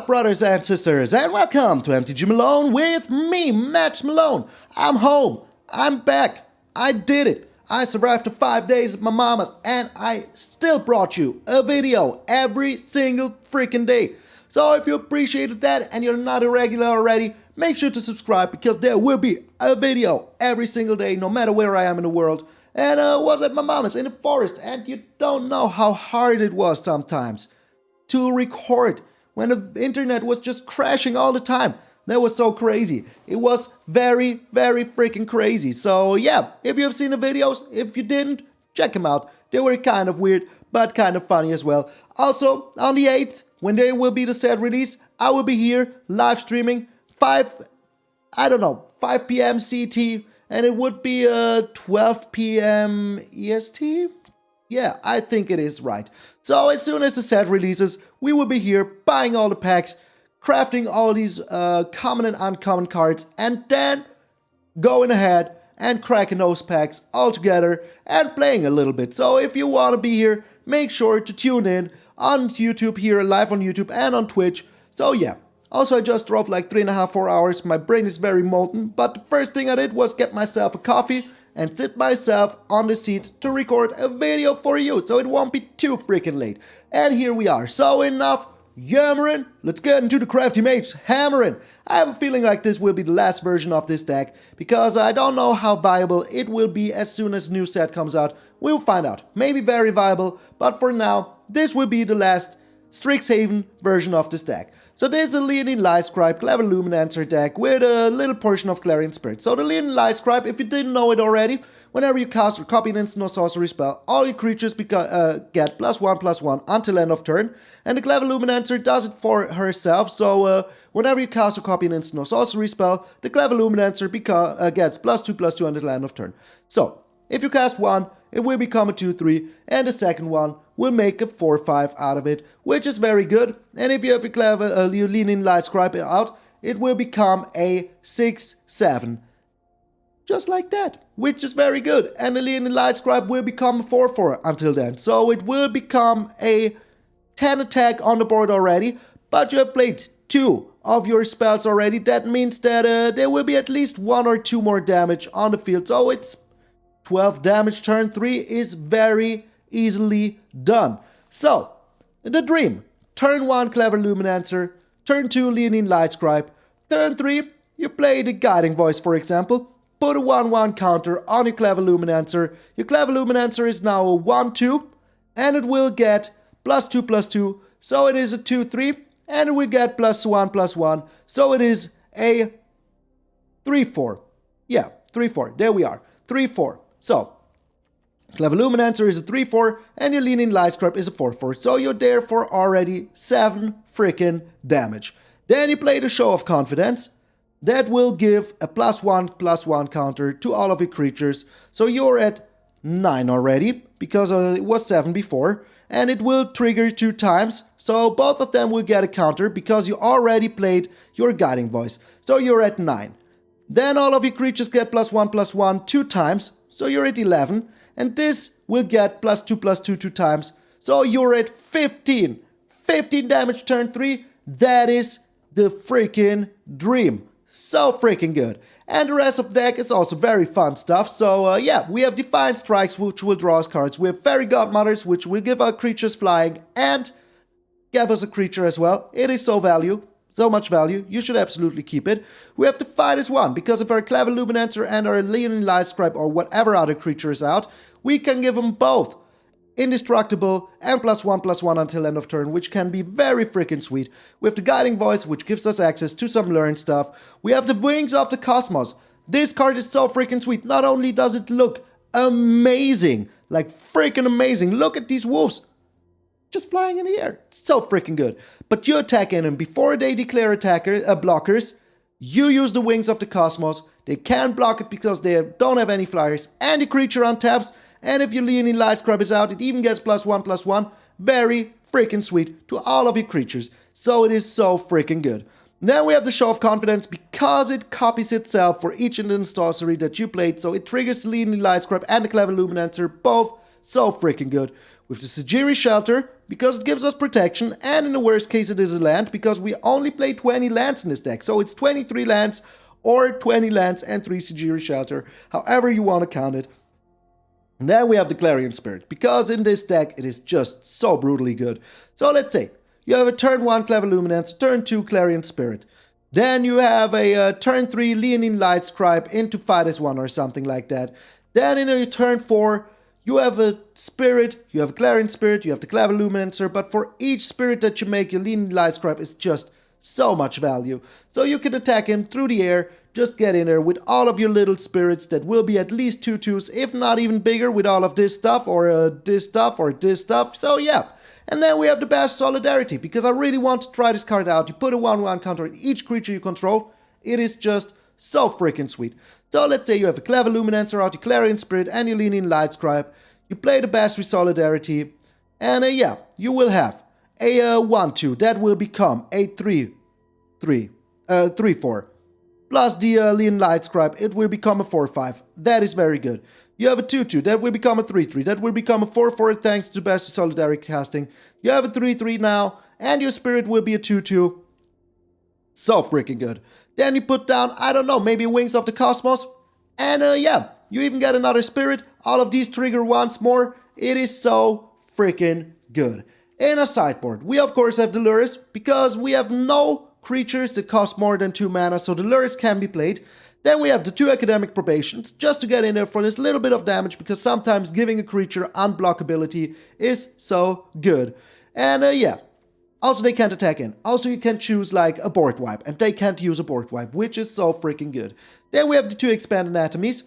up, brothers and sisters, and welcome to MTG Malone with me, MtgA Malone. I'm home. I'm back. I did it. I survived the 5 days at my mama's, and I still brought you a video every single freaking day. So if you appreciated that and you're not a regular already, make sure to subscribe because there will be a video every single day, no matter where I am in the world. And I was at my mama's in the forest, and you don't know how hard it was sometimes to record when the internet was just crashing all the time. That was so crazy. It was very, very freaking crazy. So yeah, if you have seen the videos, if you didn't, check them out. They were kind of weird, but kind of funny as well. Also, on the 8th, when there will be the set release, I will be here live streaming 5 p.m. CT, and it would be 12 p.m. EST? Yeah, I think it is right. So as soon as the set releases, we will be here buying all the packs, crafting all these common and uncommon cards, and then going ahead and cracking those packs all together and playing a little bit. So if you want to be here, make sure to tune in on YouTube here, live on YouTube and on Twitch. So yeah. Also, I just drove like 3.5-4 hours. My brain is very molten, but the first thing I did was get myself a coffee and sit myself on the seat to record a video for you, so it won't be too freaking late. And here we are. So enough yammering, let's get into the Crafty Mages hammering. I have a feeling like this will be the last version of this deck, because I don't know how viable it will be as soon as new set comes out. We'll find out. Maybe very viable, but for now, this will be the last Strixhaven version of this deck. So this is a Leonin Lightscribe, Clever Lumimancer deck with a little portion of Clarion Spirit. So the Leonin Lightscribe, if you didn't know it already, whenever you cast or copy an instant or sorcery spell, all your creatures get +1/+1 until end of turn. And the Clever Lumimancer does it for herself, so whenever you cast or copy an instant or sorcery spell, the Clever Lumimancer gets +2/+2 until end of turn. So, if you cast one, it will become a 2/3, and the second one will make a 4/5 out of it, which is very good. And if you have a Leonin Lightscribe out, it will become a 6/7. Just like that, which is very good. And the Leonin Lightscribe will become a 4/4 until then. So it will become a 10 attack on the board already, but you have played 2 of your spells already. That means that there will be at least 1 or 2 more damage on the field. So it's 12 damage. Turn 3 is very easily done. So, the dream. Turn 1 Clever Lumimancer, turn 2 Leonin Lightscribe, turn 3 you play the Guiding Voice, for example, put a 1/1 counter on your Clever Lumimancer. Your Clever Lumimancer is now a 1/2, and it will get +2/+2, so it is a 2/3, and it will get +1/+1, so it is a 3/4. Yeah, 3/4, there we are, 3/4. So, Clever Lumimancer is a 3/4, and your Leonin Lightscribe is a 4/4, so you're there for already 7 freaking damage. Then you play the Show of Confidence. That will give a +1/+1 counter to all of your creatures, so you're at 9 already, because it was 7 before, and it will trigger 2 times, so both of them will get a counter because you already played your Guiding Voice, so you're at 9. Then all of your creatures get +1/+1 2 times, so you're at 11. And this will get +2/+2 2 times, so you're at 15. 15 damage turn 3, that is the freaking dream. So freaking good. And the rest of the deck is also very fun stuff. So yeah, we have Defiant Strikes, which will draw us cards. We have Faerie Guidemothers, which will give our creatures flying and give us a creature as well. It is so much value, you should absolutely keep it. We have to fight as one, because if our Clever Lumimancer and our Leonin Lightscribe or whatever other creature is out, we can give them both indestructible and +1/+1 until end of turn, which can be very freaking sweet. We have the Guiding Voice, which gives us access to some learn stuff. We have the Wings of the Cosmos. This card is so freaking sweet. Not only does it look amazing, like freaking amazing, look at these wolves. Just flying in the air. So freaking good. But you attack in them before they declare blockers. You use the Wings of the Cosmos. They can't block it because they don't have any flyers. And the creature untaps. And if your Leonin Lightscribe is out, it even gets +1/+1. Very freaking sweet to all of your creatures. So it is so freaking good. Then we have the Show of Confidence, because it copies itself for each instant sorcery that you played. So it triggers the Leonin Lightscribe and the Clever Lumimancer, both so freaking good. With the Sejiri Shelter, because it gives us protection, and in the worst case it is a land, because we only play 20 lands in this deck. So it's 23 lands, or 20 lands and 3 Sejiri Shelter, however you want to count it. And then we have the Clarion Spirit, because in this deck it is just so brutally good. So let's say you have a turn 1 Clever Lumimancer, turn 2 Clarion Spirit. Then you have a turn 3 Leonin Lightscribe into fight as 1 or something like that. Then in a turn 4, you have a Spirit, you have a Clarion Spirit, you have the Clever Lumimancer, but for each Spirit that you make, your Leonin Lightscribe is just so much value. So you can attack him through the air, just get in there with all of your little spirits that will be at least 2/2s, if not even bigger, with all of this stuff, or this stuff, or this stuff. So yeah. And then we have the Basri Solidarity, because I really want to try this card out. You put a 1/1 counter on each creature you control. It is just so freaking sweet. So let's say you have a Clever Lumimancer out, your Clarion Spirit, and your Leonin Lightscribe. You play the Basri Solidarity, and yeah, you will have a 1/2 that will become a 3/4. Plus the Leonin Lightscribe, it will become a 4/5. That is very good. You have a 2/2, that will become a 3/3. That will become a 4/4 thanks to Basri Solidarity casting. You have a 3/3 now, and your Spirit will be a 2/2. So freaking good. Then you put down, I don't know, maybe Wings of the Cosmos. And yeah, you even get another Spirit. All of these trigger once more. It is so freaking good. In a sideboard, we of course have the Lurrus, because we have no creatures that cost more than 2 mana, so the Lurrus can be played. Then we have the 2 Academic Probations, just to get in there for this little bit of damage, because sometimes giving a creature unblockability is so good. And yeah, also they can't attack in. Also you can choose like a board wipe, and they can't use a board wipe, which is so freaking good. Then we have the 2 Expand Anatomies.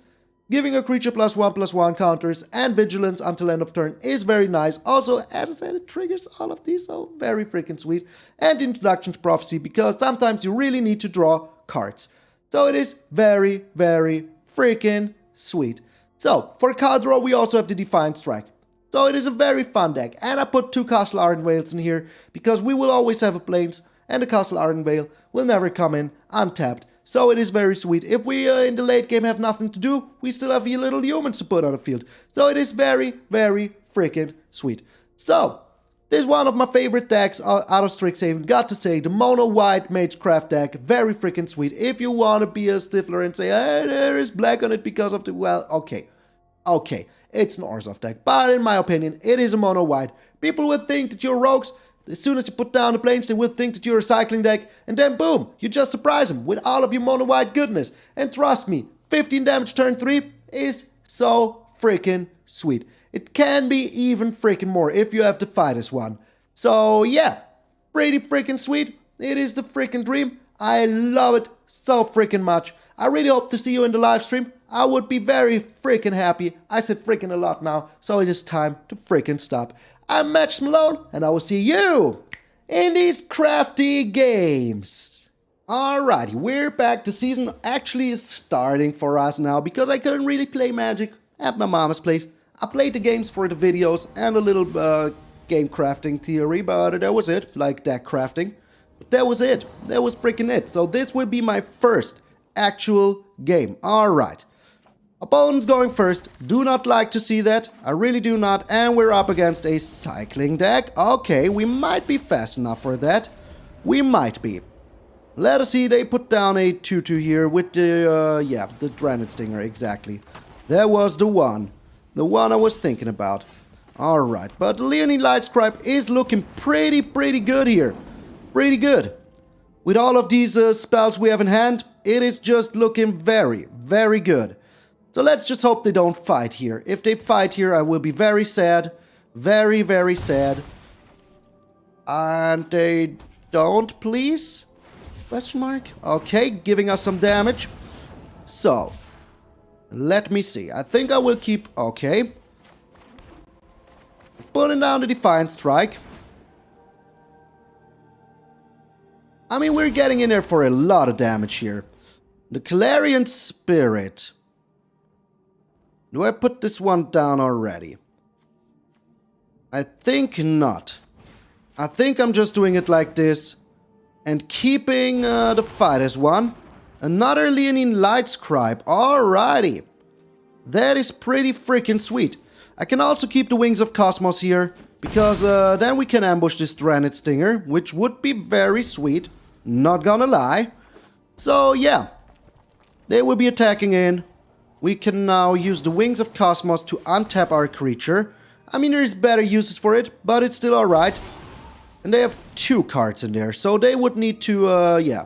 Giving a creature +1/+1 counters and vigilance until end of turn is very nice. Also, as I said, it triggers all of these, so very freaking sweet. And Introduction to Prophecy, because sometimes you really need to draw cards. So it is very, very freaking sweet. So, for card draw, we also have the Defiant Strike. So it is a very fun deck. And I put 2 Castle Ardenvales in here, because we will always have a Plains, and the Castle Ardenvale will never come in untapped. So it is very sweet. If we in the late game have nothing to do, we still have your little humans to put on the field. So it is very, very freaking sweet. So, this is one of my favorite decks out of Strixhaven. Got to say, the mono white Magecraft deck, very freaking sweet. If you want to be a Stifler and say, hey, there is black on it because of the, well, okay. Okay, it's an Orzhov deck. But in my opinion, it is a mono white. People would think that you're rogues. As soon as you put down the Plains, they will think that you're a cycling deck, and then boom, you just surprise them with all of your mono white goodness. And trust me, 15 damage turn 3 is so freaking sweet. It can be even freaking more if you have the Fighters one. So yeah, pretty freaking sweet. It is the freaking dream. I love it so freaking much. I really hope to see you in the live stream. I would be very freaking happy. I said freaking a lot now, so it is time to freaking stop. I'm MTG Malone, and I will see you in these crafty games. Alrighty, we're back. The season actually is starting for us now, because I couldn't really play Magic at my mama's place. I played the games for the videos and a little game crafting theory, but that was it, like deck crafting. But that was it. That was freaking it. So this will be my first actual game. Alright. Opponents going first. Do not like to see that. I really do not. And we're up against a cycling deck. Okay, we might be fast enough for that. We might be. Let us see, they put down a 2/2 here with the, yeah, the Granite Stinger, exactly. That was the one. The one I was thinking about. Alright, but Leonin Lightscribe is looking pretty good here. Pretty good. With all of these spells we have in hand, it is just looking very good. So let's just hope they don't fight here. If they fight here, I will be very sad. Very sad. And they don't, please? Question mark? Okay, giving us some damage. So, let me see. I think I will keep... Okay. Putting down the Defiant Strike. I mean, we're getting in there for a lot of damage here. The Clarion Spirit. Do I put this one down already? I think not. I think I'm just doing it like this. And keeping the Fighters one. Another Leonin Lightscribe. Alrighty. That is pretty freaking sweet. I can also keep the Wings of Cosmos here. Because then we can ambush this Stranded Stinger, which would be very sweet. Not gonna lie. So yeah, they will be attacking in. We can now use the Wings of Cosmos to untap our creature. I mean, there's better uses for it, but it's still alright. And they have 2 cards in there, so they would need to, yeah,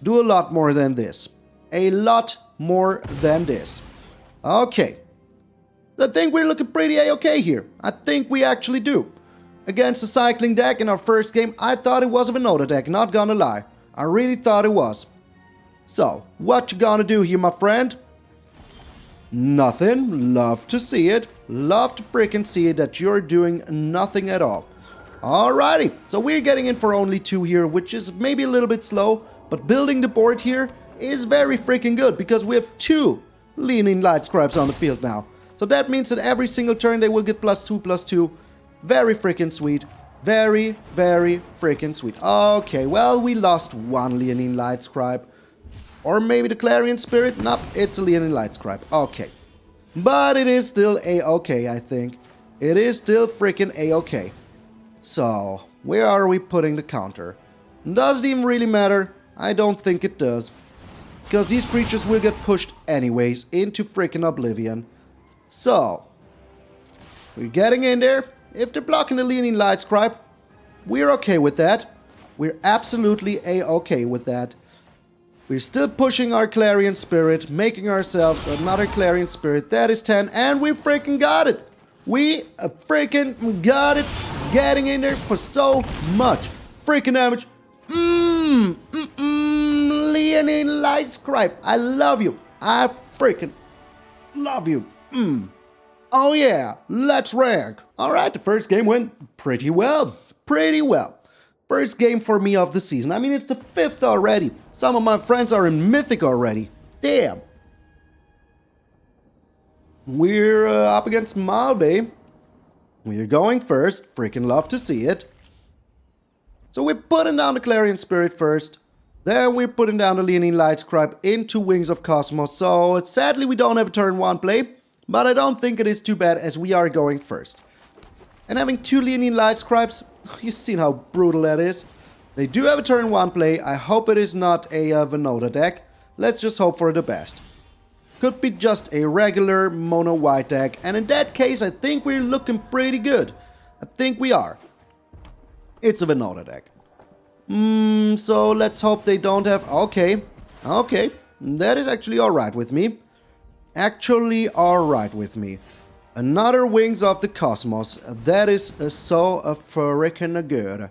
do a lot more than this. A lot more than this. Okay. I think we're looking pretty A-okay here. I think we actually do. Against the cycling deck in our first game, I thought it was a Venota deck, not gonna lie. I really thought it was. So, what you gonna do here, my friend? Nothing. Love to see it. Love to freaking see it that you're doing nothing at all. Alrighty, so we're getting in for only 2 here, which is maybe a little bit slow, but building the board here is very freaking good because we have 2 Leonin Lightscribes on the field now. So that means that every single turn they will get +2/+2. Very freaking sweet. Very, very freaking sweet. Okay, well, we lost 1 Leonin Lightscribe. Or maybe the Clarion Spirit? Nope, it's a Leonin Lightscribe. Okay. But it is still A-okay, I think. It is still freaking A-okay. So, where are we putting the counter? Does it even really matter? I don't think it does. Because these creatures will get pushed anyways into freaking oblivion. So, we're getting in there. If they're blocking the Leonin Lightscribe, we're okay with that. We're absolutely A-okay with that. We're still pushing our Clarion Spirit, making ourselves another Clarion Spirit. That is 10, and we freaking got it. We freaking got it. Getting in there for so much freaking damage. Leonin Lightscribe. I love you. I freaking love you. Oh yeah, let's rank. Alright, the first game went pretty well. Pretty well. First game for me of the season. I mean, it's the 5th already. Some of my friends are in Mythic already. Damn. We're up against Malve. We're going first. Freaking love to see it. So we're putting down the Clarion Spirit first. Then we're putting down the Leonin Lightscribe into Wings of Cosmos. So sadly we don't have a turn 1 play. But I don't think it is too bad as we are going first. And having 2 Leonin Lightscribes, you've seen how brutal that is. They do have a turn 1 play. I hope it is not a Venota deck. Let's just hope for the best. Could be just a regular mono white deck. And in that case, I think we're looking pretty good. I think we are. It's a Venota deck. So let's hope they don't have... Okay. Okay. That is actually alright with me. Actually alright with me. Another Wings of the Cosmos. That is so freaking good.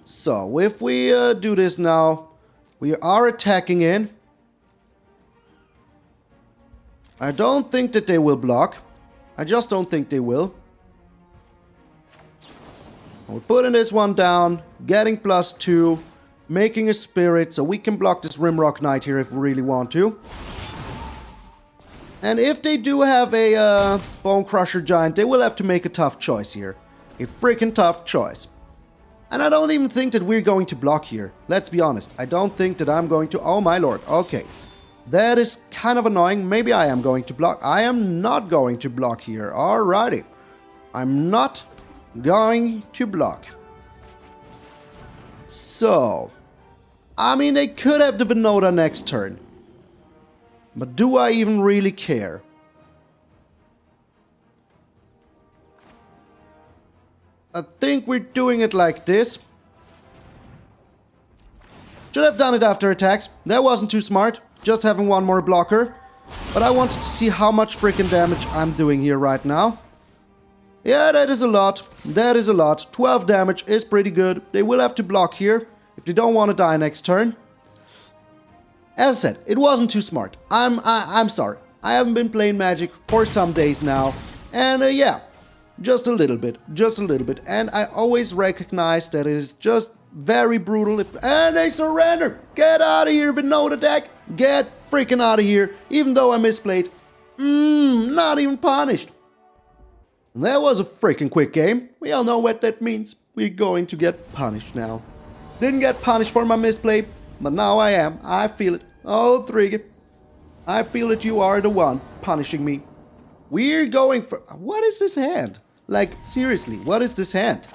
So, if we do this now, we are attacking in. I don't think that they will block. I just don't think they will. We're putting this one down, getting +2, making a spirit so we can block this Rimrock Knight here if we really want to. And if they do have a Bone Crusher Giant, they will have to make a tough choice here. A freaking tough choice. And I don't even think that we're going to block here. Let's be honest. I don't think that I'm going to... Oh my lord. Okay. That is kind of annoying. Maybe I am going to block. I am not going to block here. Alrighty. I'm not going to block. So... I mean, they could have the Venota next turn. But do I even really care? I think we're doing it like this. Should have done it after attacks. That wasn't too smart. Just having one more blocker. But I wanted to see how much freaking damage I'm doing here right now. Yeah, that is a lot. That is a lot. 12 damage is pretty good. They will have to block here if they don't want to die next turn. As I said, it wasn't too smart. I'm sorry. I haven't been playing Magic for some days now. And yeah, just a little bit. Just a little bit. And I always recognize that it is just very brutal. And they surrender! Get out of here, Venota deck! Get freaking out of here. Even though I misplayed. Not even punished. That was a freaking quick game. We all know what that means. We're going to get punished now. Didn't get punished for my misplay, but now I am. I feel it. Oh, Thrig. I feel that you are the one punishing me. We're going for... What is this hand? Like, seriously, what is this hand?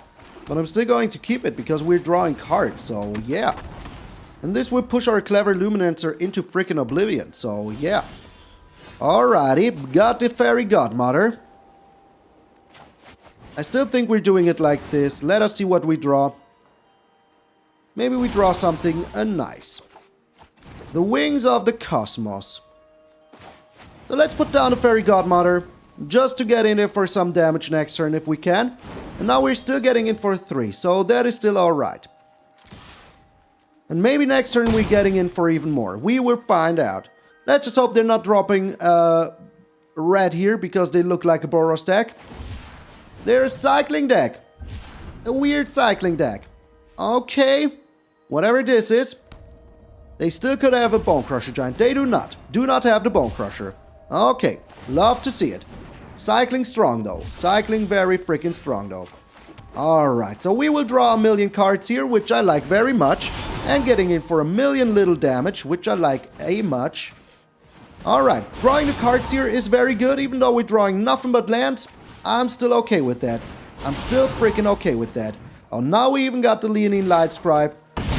But I'm still going to keep it because we're drawing cards, so yeah. And this will push our Clever Lumimancer into freaking oblivion, so yeah. Alrighty, got the Faerie Guidemother. I still think we're doing it like this. Let us see what we draw. Maybe we draw something nice. The Wings of the Cosmos. So let's put down the Faerie Guidemother, just to get in there for some damage next turn if we can. And now we're still getting in for 3, so that is still alright. And maybe next turn we're getting in for even more. We will find out. Let's just hope they're not dropping red here, because they look like a Boros deck. They're a cycling deck. A weird cycling deck. Okay. Whatever this is. They still could have a Bone Crusher Giant. They do not. Do not have the Bone Crusher. Okay. Love to see it. Cycling strong though. Cycling very freaking strong though. Alright. So we will draw a million cards here, which I like very much. And getting in for a million little damage, which I like a much. Alright. Drawing the cards here is very good. Even though we're drawing nothing but lands, I'm still okay with that. I'm still freaking okay with that. Oh, now we even got the Leonin Lightscribe.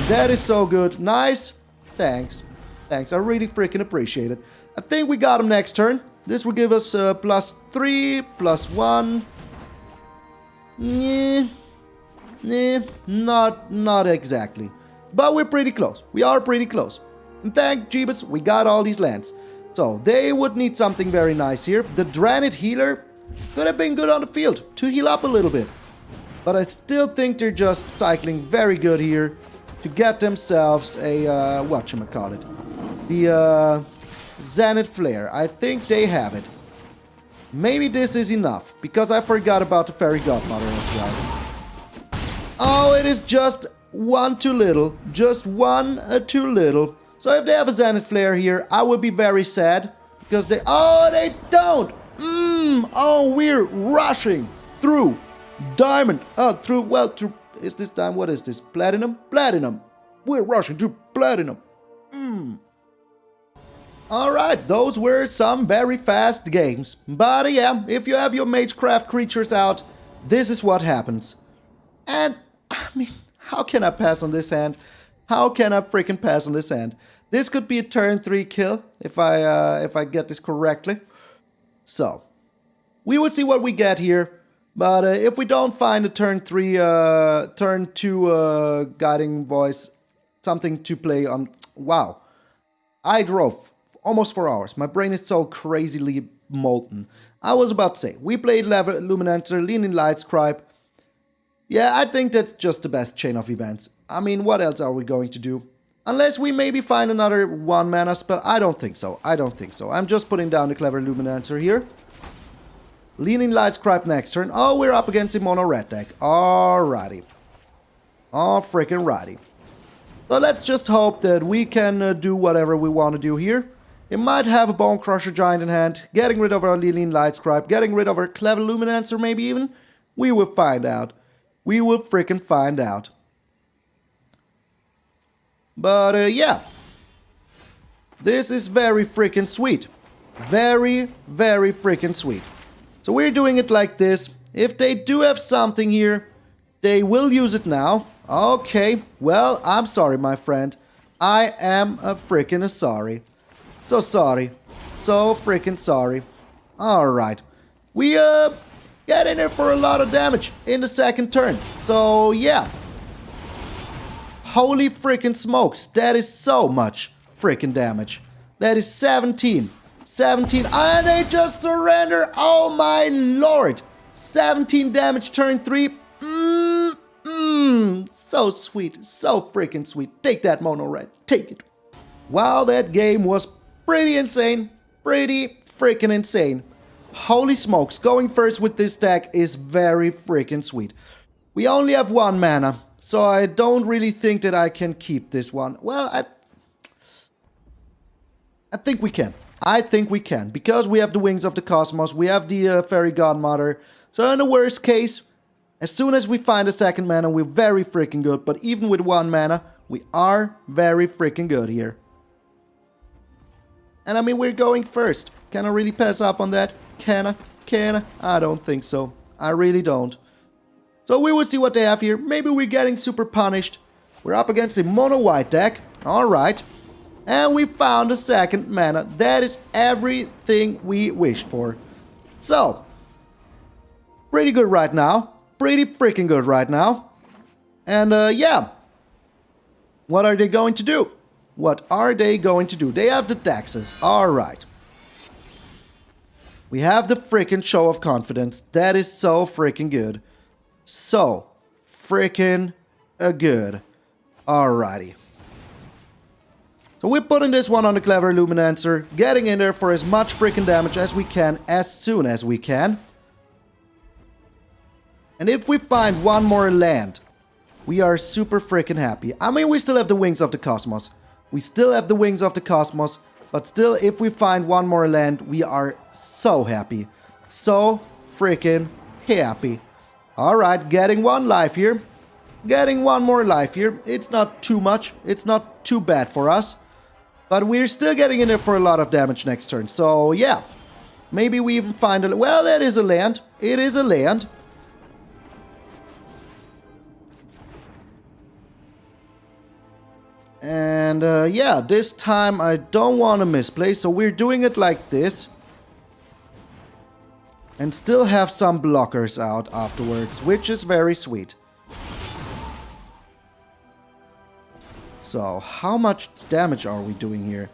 That is so good. Nice. Thanks. Thanks. I really freaking appreciate it. I think we got him next turn. This will give us +3, +1. Not exactly. But we're pretty close. We are pretty close. And thank Jeebus, we got all these lands. So they would need something very nice here. The Draenid Healer could have been good on the field to heal up a little bit. But I still think they're just cycling very good here to get themselves a, whatchamacallit. The Zenith Flare. I think they have it. Maybe this is enough, because I forgot about the Faerie Guidemother as well. Oh, it is just one too little. Just one too little. So if they have a Zenith Flare here, I would be very sad. Because they... Oh, they don't! Oh, we're rushing through diamond. Through... Well, through... Is this time... What is this? Platinum? Platinum. We're rushing through platinum. Alright, those were some very fast games. But yeah, if you have your Magecraft creatures out, this is what happens. And, I mean, how can I pass on this hand? How can I freaking pass on this hand? This could be a turn 3 kill, if I get this correctly. So, we will see what we get here. But if we don't find a turn 2 guiding voice, something to play on... Wow. I drove almost 4 hours. My brain is so crazily molten. I was about to say, we played Clever Lumimancer, Leonin Lightscribe. Yeah, I think that's just the best chain of events. I mean, what else are we going to do? Unless we maybe find another 1 mana spell. I don't think so. I don't think so. I'm just putting down the Clever Lumimancer here. Leonin Lightscribe next turn. Oh, we're up against a mono red deck. Alrighty. Oh, freaking righty. So let's just hope that we can do whatever we want to do here. It might have a Bone Crusher Giant in hand. Getting rid of our Leonin Lightscribe. Getting rid of our Clever Lumimancer maybe even. We will find out. We will freaking find out. But yeah. This is very freaking sweet. Very, very freaking sweet. So we're doing it like this. If they do have something here, they will use it now. Okay, well, I'm sorry, my friend. I am a freaking sorry. So sorry. So freaking sorry. Alright. We get in there for a lot of damage in the second turn. So yeah. Holy freaking smokes. That is so much freaking damage. That is 17. 17. And they just surrender. Oh my lord. 17 damage turn 3. So sweet. So freaking sweet. Take that, mono red. Take it. Wow, that game was pretty insane. Pretty freaking insane. Holy smokes. Going first with this deck is very freaking sweet. We only have 1 mana. So I don't really think that I can keep this one. Well, I think we can. I think we can. Because we have the Wings of the Cosmos. We have the Faerie Guidemother. So in the worst case, as soon as we find a second mana, we're very freaking good. But even with 1 mana, we are very freaking good here. And I mean, we're going first. Can I really pass up on that? Can I? Can I? I don't think so. I really don't. So we will see what they have here. Maybe we're getting super punished. We're up against a mono-white deck. Alright. And we found a second mana. That is everything we wished for. So, pretty good right now. Pretty freaking good right now. And yeah. What are they going to do? What are they going to do? They have the Daxes. Alright. We have the freaking show of confidence. That is so freaking good. So freaking good. Alrighty. So we're putting this one on the Clever Lumimancer, getting in there for as much freaking damage as we can, as soon as we can. And if we find one more land, we are super freaking happy. I mean, we still have the Wings of the Cosmos. We still have the Wings of the Cosmos. But still, if we find one more land, we are so happy. So freaking happy. Alright, getting one life here. Getting one more life here. It's not too much. It's not too bad for us. But we're still getting in there for a lot of damage next turn. So, yeah. Maybe we even find a... Well, that is a land. It is a land. And, yeah, this time I don't want to misplay. So we're doing it like this. And still have some blockers out afterwards, which is very sweet. So, how much damage are we doing here?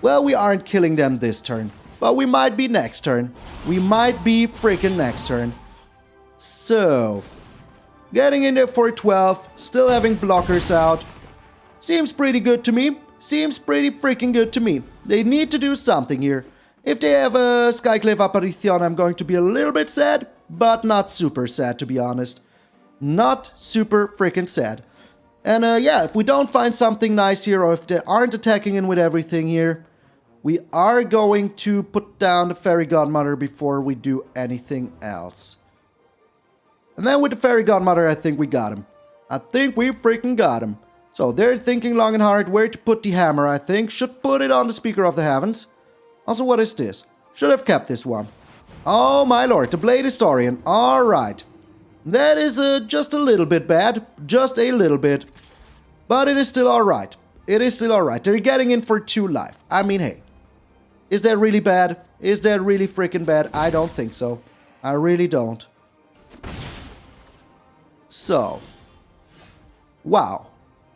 Well, we aren't killing them this turn. But we might be next turn. We might be freaking next turn. So, getting in there for 12. Still having blockers out. Seems pretty good to me. Seems pretty freaking good to me. They need to do something here. If they have a Skyclave Apparition, I'm going to be a little bit sad. But not super sad, to be honest. Not super freaking sad. And yeah, if we don't find something nice here, or if they aren't attacking in with everything here, we are going to put down the Faerie Guidemother before we do anything else. And then with the Faerie Guidemother, I think we got him. I think we freaking got him. So they're thinking long and hard where to put the hammer, I think. Should put it on the Speaker of the Heavens. Also, what is this? Should have kept this one. Oh my lord, the Blade Historian. Alright. That is just a little bit bad. Just a little bit. But it is still alright. It is still alright. They're getting in for 2 life. I mean, hey. Is that really bad? Is that really freaking bad? I don't think so. I really don't. So. Wow.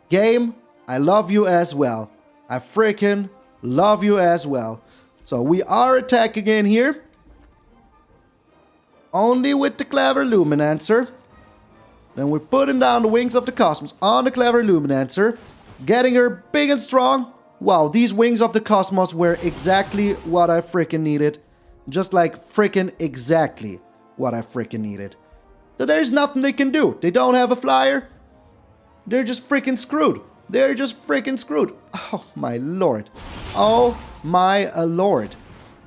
Game, I love you as well. I freaking love you as well. So we are attacking in here. Only with the Clever Lumimancer. Then we're putting down the Wings of the Cosmos on the Clever Lumimancer. Getting her big and strong. Wow, these Wings of the Cosmos were exactly what I freaking needed. Just like freaking exactly what I freaking needed. So there's nothing they can do. They don't have a flyer. They're just freaking screwed. They're just freaking screwed. Oh my lord. Oh my lord.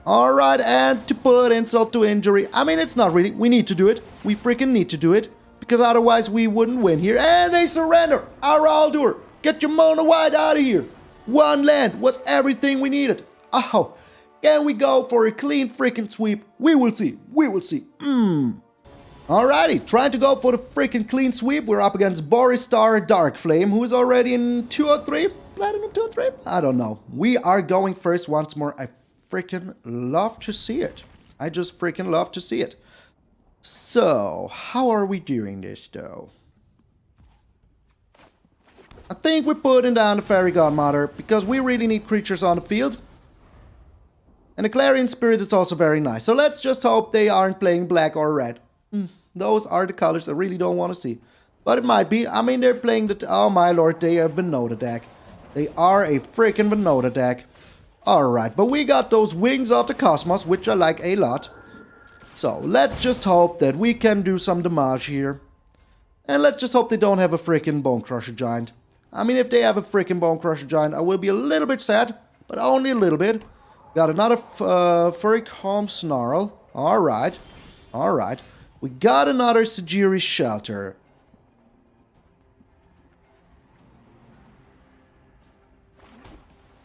Alright, and to put insult to injury. I mean, it's not really. We need to do it. We freaking need to do it. Because otherwise we wouldn't win here. And they surrender. Araldur, get your mono white out of here. 1 land was everything we needed. Oh, can we go for a clean freaking sweep? We will see. We will see. Alrighty, trying to go for the freaking clean sweep. We're up against Boristar Darkflame, who is already in 2 or 3. Platinum 2 or 3? I don't know. We are going first once more. I freaking love to see it. I just freaking love to see it. So, how are we doing this though? I think we're putting down the Faerie Guidemother because we really need creatures on the field. And the Clarion Spirit is also very nice. So let's just hope they aren't playing black or red. Those are the colors I really don't want to see. But it might be. I mean, they're playing the... Oh my lord, they are Venota deck. They are a freaking Venota deck. Alright, but we got those Wings of the Cosmos, which I like a lot. So, let's just hope that we can do some damage here. And let's just hope they don't have a freaking Bone Crusher Giant. I mean, if they have a freaking Bone Crusher Giant, I will be a little bit sad. But only a little bit. Got another Furry Snarl. Alright. Alright. We got another Sejiri Shelter.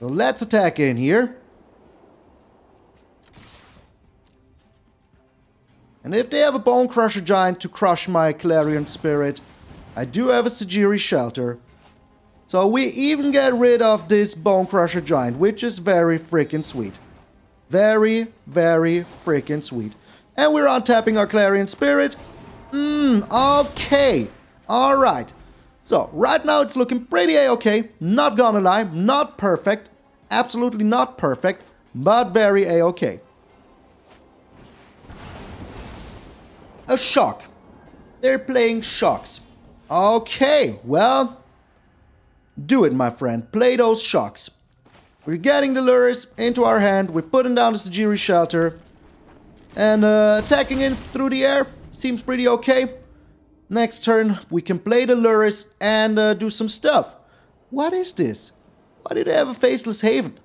So let's attack in here. And if they have a Bone Crusher Giant to crush my Clarion Spirit, I do have a Sejiri Shelter. So we even get rid of this Bone Crusher Giant, which is very freaking sweet. Very, very freaking sweet. And we're untapping our Clarion Spirit. Okay. Alright. So, right now it's looking pretty a-okay. Not gonna lie. Not perfect. Absolutely not perfect. But very a-okay. A shock. They're playing shocks. Okay, well, do it, my friend. Play those shocks. We're getting the Lurrus into our hand. We're putting down the Sejiri Shelter. And attacking in through the air. Seems pretty okay. Next turn, we can play the Lurrus and do some stuff. What is this? Why did they have a Faceless Haven?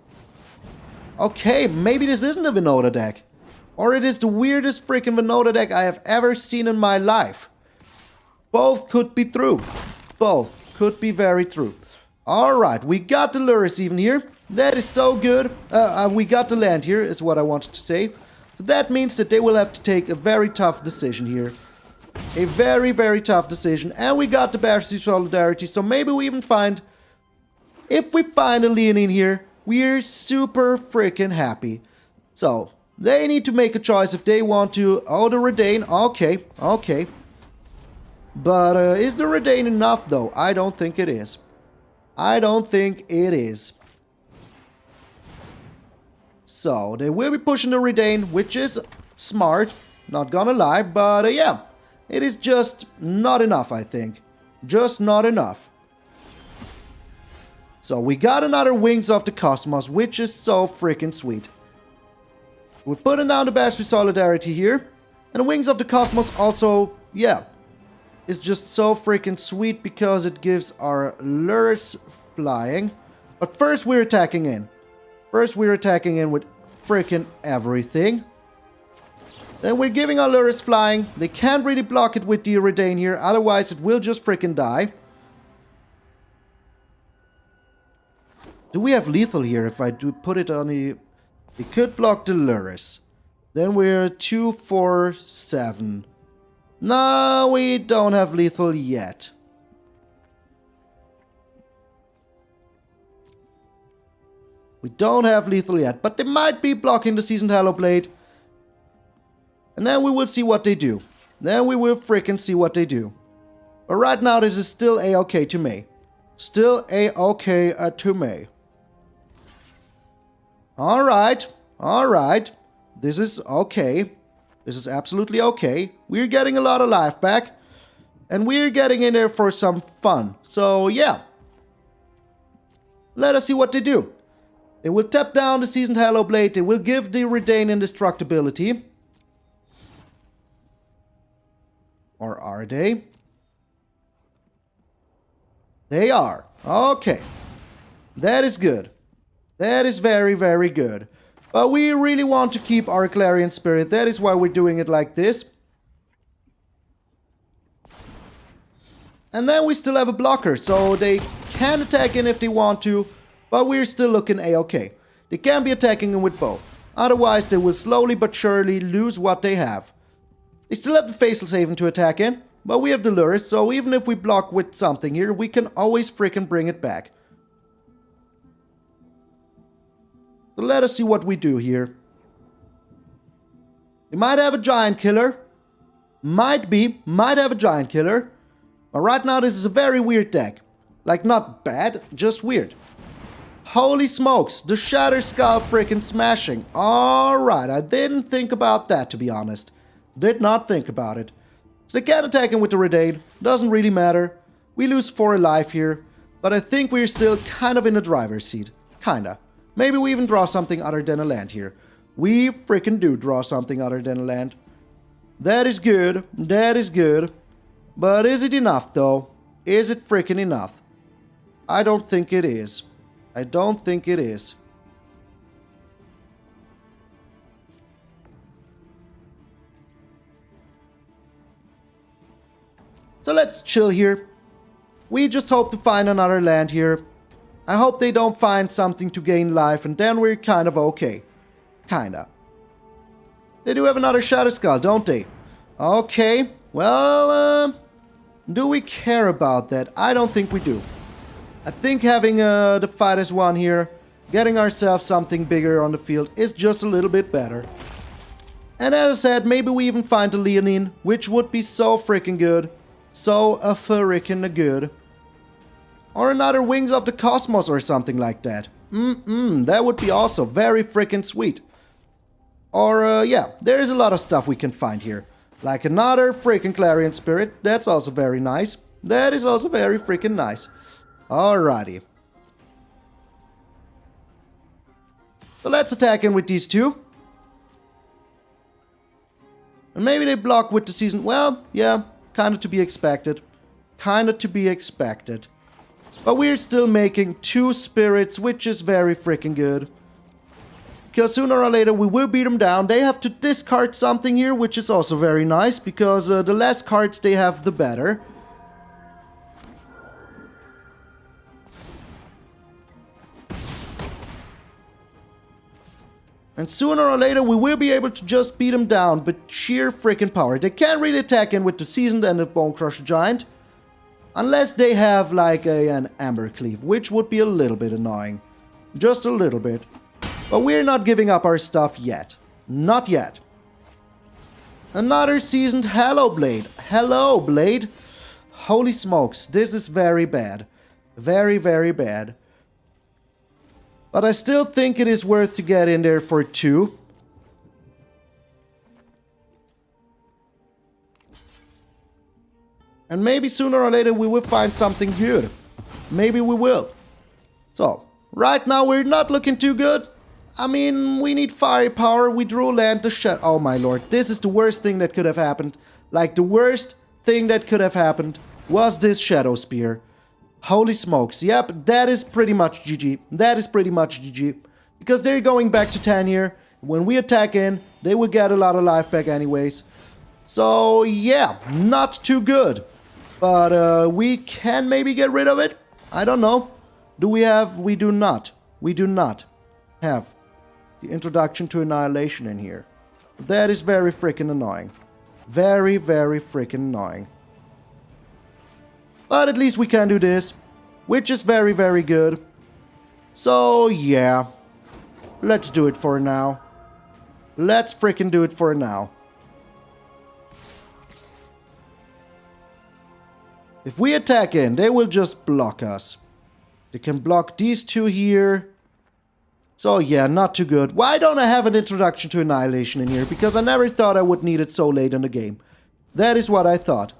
Okay, maybe this isn't a Venota deck. Or it is the weirdest freaking Venota deck I have ever seen in my life. Both could be true. Both could be very true. Alright, we got the Lurrus even here. That is so good. We got the land here, is what I wanted to say. So that means that they will have to take a very tough decision here. A very, very tough decision. And we got the Basri Solidarity, so maybe we even find... If we find a Leonin here, we're super freaking happy. So, they need to make a choice if they want to... Oh, the Redain. Okay, okay. But is the Redain enough, though? I don't think it is. I don't think it is. So, they will be pushing the Redain, which is smart. Not gonna lie, but yeah. It is just not enough, I think. Just not enough. So, we got another Wings of the Cosmos, which is so freaking sweet. We're putting down the Basri Solidarity here. And the Wings of the Cosmos also, yeah, is just so freaking sweet because it gives our Lurrus flying. But first we're attacking in. First we're attacking in with freaking everything. Then we're giving our Lurrus flying. They can't really block it with the Redain here, otherwise it will just freaking die. Do we have lethal here if I do put it on the... It could block the Lurrus. Then we're 2, 4, 7. No, we don't have lethal yet. We don't have lethal yet, but they might be blocking the Seasoned Hallowblade. And then we will see what they do. Then we will freaking see what they do. But right now this is still a-okay to me. Still a-okay to me. Alright, alright. This is okay. This is absolutely okay. We're getting a lot of life back. And we're getting in there for some fun. So yeah. Let us see what they do. They will tap down the Seasoned Hallowblade. They will give the Redain indestructibility. Or are they? They are. Okay. That is good. That is very, very good. But we really want to keep our Clarion Spirit. That is why we're doing it like this. And then we still have a blocker. So they can attack in if they want to. But we're still looking a-okay. They can be attacking in with both. Otherwise they will slowly but surely lose what they have. They still have the Faceless Haven to attack in. But we have the Lurrus. So even if we block with something here, we can always freaking bring it back. So let us see what we do here. They might have a Giant Killer. Might have a Giant Killer. But right now this is a very weird deck. Like not bad, just weird. Holy smokes, the Shatter Skull freaking smashing. Alright, I didn't think about that to be honest. Did not think about it. So they can attack him with the Redain. Doesn't really matter. We lose 4 life here. But I think we're still kind of in the driver's seat. Kinda. Maybe we even draw something other than a land here. We freaking do draw something other than a land. That is good. That is good. But is it enough though? Is it freaking enough? I don't think it is. I don't think it is. So let's chill here. We just hope to find another land here. I hope they don't find something to gain life and then we're kind of okay. Kinda. They do have another Shatter Skull, don't they? Okay, well, do we care about that? I don't think we do. I think having the fight as one here, getting ourselves something bigger on the field is just a little bit better. And as I said, maybe we even find the Leonin, which would be so freaking good. So freaking good. Or another Wings of the Cosmos or something like that. That would be also very freaking sweet. Or, yeah, there is a lot of stuff we can find here. Like another freaking Clarion Spirit, that's also very nice. That is also very freaking nice. Alrighty. So let's attack in with these two. And maybe they block with the season. Well, yeah, kind of to be expected. Kind of to be expected. But we're still making 2 spirits, which is very freaking good. Because sooner or later we will beat them down. They have to discard something here, which is also very nice. Because the less cards they have, the better. And sooner or later we will be able to just beat them down with sheer freaking power. They can't really attack in with the Seasoned and the Bone Crusher Giant. Unless they have like an Amber Cleave, which would be a little bit annoying. Just a little bit. But we're not giving up our stuff yet. Not yet. Another Seasoned Hello Blade. Hello Blade. Holy smokes, this is very bad. Very, very bad. But I still think it is worth to get in there for 2. And maybe sooner or later we will find something good. Maybe we will. So, right now we're not looking too good. I mean, we need firepower. We drew land to shut. Oh my lord, this is the worst thing that could have happened. Like, the worst thing that could have happened was this Shadow Spear. Holy smokes. Yep, that is pretty much GG. That is pretty much GG. Because they're going back to 10 here. When we attack in, they will get a lot of life back anyways. So, yeah, not too good. But we can maybe get rid of it. I don't know. Do we have? We do not. We do not have the introduction to Annihilation in here. That is very freaking annoying. Very, very freaking annoying. But at least we can do this, which is very, very good. So, yeah. Let's do it for now. Let's freaking do it for now. If we attack in, they will just block us. They can block these 2 here. So, yeah, not too good. Why don't I have an introduction to Annihilation in here? Because I never thought I would need it so late in the game. That is what I thought.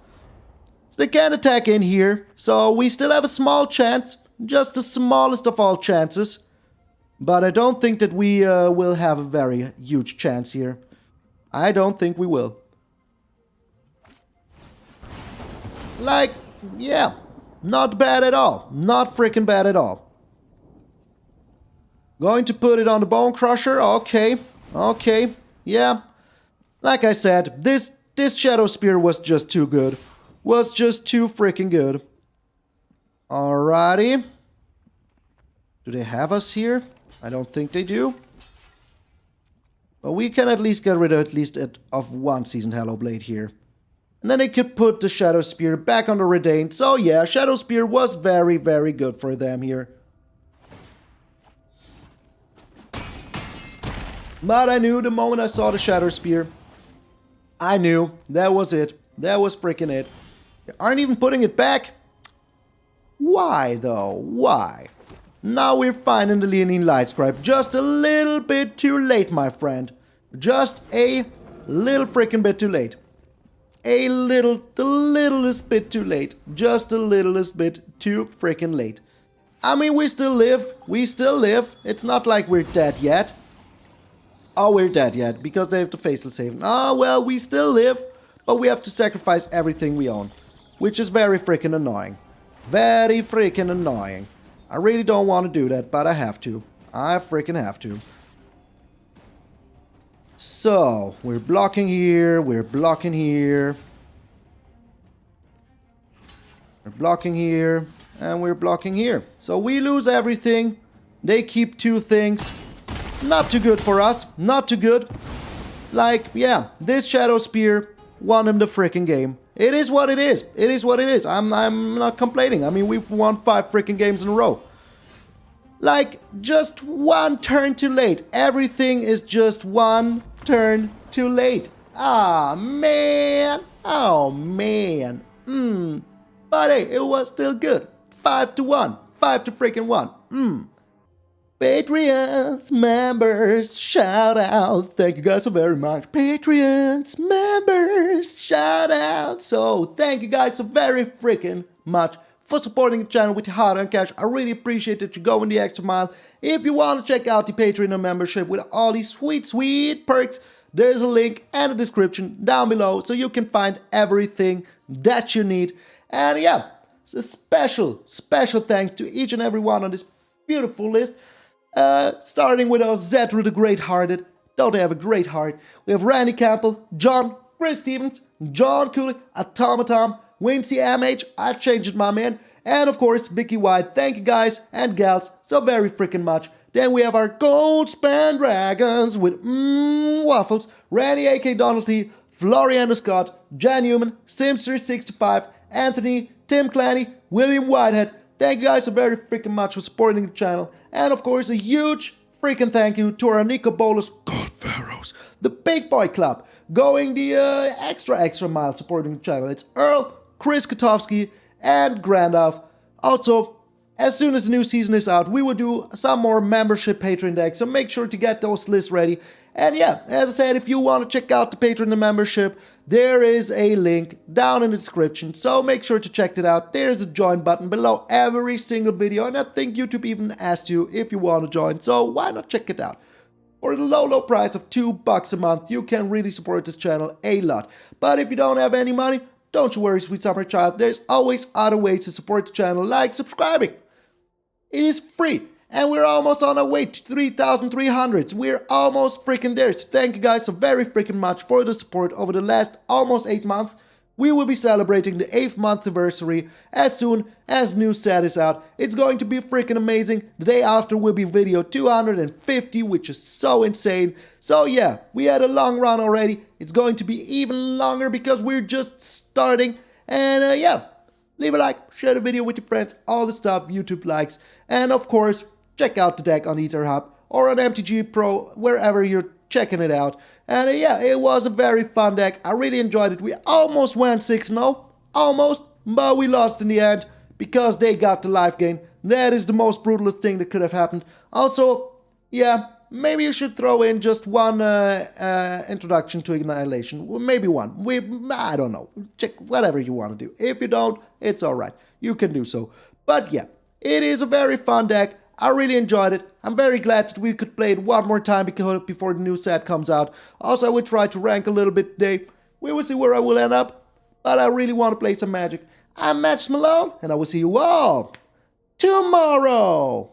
They can attack in here, so we still have a small chance, just the smallest of all chances. But I don't think that we will have a very huge chance here. I don't think we will. Like, yeah, not bad at all. Not freaking bad at all. Going to put it on the Bone Crusher, okay, okay, yeah. Like I said, this Shadow Spear was just too good. Was just too freaking good. Alrighty. Do they have us here? I don't think they do. But we can at least get rid of 1 Seasoned Hello Blade here. And then they could put the Shadow Spear back on the Redained. So yeah, Shadow Spear was very, very good for them here. But I knew the moment I saw the Shadow Spear. I knew. That was it. That was freaking it. They aren't even putting it back. Why though? Why? Now we're finding the Leonin Lightscribe. Just a little bit too late, my friend. Just a little freaking bit too late. The littlest bit too late. Just the littlest bit too freaking late. I mean, we still live. We still live. It's not like we're dead yet. Oh, we're dead yet because they have the Faceless Haven. Oh, well, we still live, but we have to sacrifice everything we own, which is very freaking annoying. Very freaking annoying. I really don't want to do that, but I have to. I freaking have to. So, we're blocking here, we're blocking here. We're blocking here, and we're blocking here. So we lose everything. They keep 2 things. Not too good for us. Not too good. Like, yeah, this Shadow Spear won him the freaking game. It is what it is. It is what it is. I'm not complaining. I mean, we've won 5 freaking games in a row. Like, just one turn too late. Everything is just one turn too late. Ah, man. Oh, man. But hey, it was still good. 5-1. 5 to freaking 1. Patreons, members, shout out. Thank you guys so very much. Patreons, members, shout out. So, thank you guys so very freaking much for supporting the channel with your hard-earned cash. I really appreciate that you go in the extra mile. If you want to check out the Patreon membership with all these sweet, sweet perks, there's a link and a description down below so you can find everything that you need. And yeah, so special thanks to each and every one on this beautiful list. Starting with our Zetru the Great-Hearted. Don't they have a great heart? We have Randy Campbell, John, Chris Stevens, John Cooley, Automaton, Wincy MH, I changed it, my man, and of course Vicky White. Thank you guys and gals so very freaking much. Then we have our Gold Span Dragons with Waffles, Randy A.K. Donalty, Floriana Scott, Jan Newman, Simster65, Anthony, Tim Clanny, William Whitehead. Thank you guys so very freaking much for supporting the channel. And of course a huge freaking thank you to our Nico Bolas God Pharaohs, the Big Boy Club, going the extra mile supporting the channel. It's Earl, Chris Kotowski, and Grandov. Also, as soon as the new season is out, we will do some more membership Patreon decks, so make sure to get those lists ready. And yeah, as I said, if you want to check out the Patreon membership, there is a link down in the description, so make sure to check it out. There's a join button below every single video, and I think YouTube even asked you if you want to join, so why not check it out? For the low price of $2 a month, you can really support this channel a lot. But if you don't have any money, don't you worry, sweet summer child, there's always other ways to support the channel, like subscribing. It is free, and we're almost on our way to 3,300. We're almost freaking there. So thank you guys so very freaking much for the support over the last almost 8 months. We will be celebrating the 8th month anniversary as soon as new set is out. It's going to be freaking amazing. The day after will be video 250, which is so insane. So yeah, we had a long run already. It's going to be even longer because we're just starting. And yeah, leave a like, share the video with your friends, all the stuff YouTube likes. And of course, check out the deck on EtherHub or on MTG Pro, wherever you're checking it out. And yeah, it was a very fun deck. I really enjoyed it. We almost went 6-0. Almost. But we lost in the end because they got the life gain. That is the most brutalest thing that could have happened. Also, yeah, maybe you should throw in just one introduction to Annihilation. Maybe one. I don't know. Check whatever you want to do. If you don't, it's alright. You can do so. But yeah, it is a very fun deck. I really enjoyed it. I'm very glad that we could play it one more time before the new set comes out. Also, I will try to rank a little bit today. We will see where I will end up. But I really want to play some Magic. I'm MtgA Malone, and I will see you all tomorrow.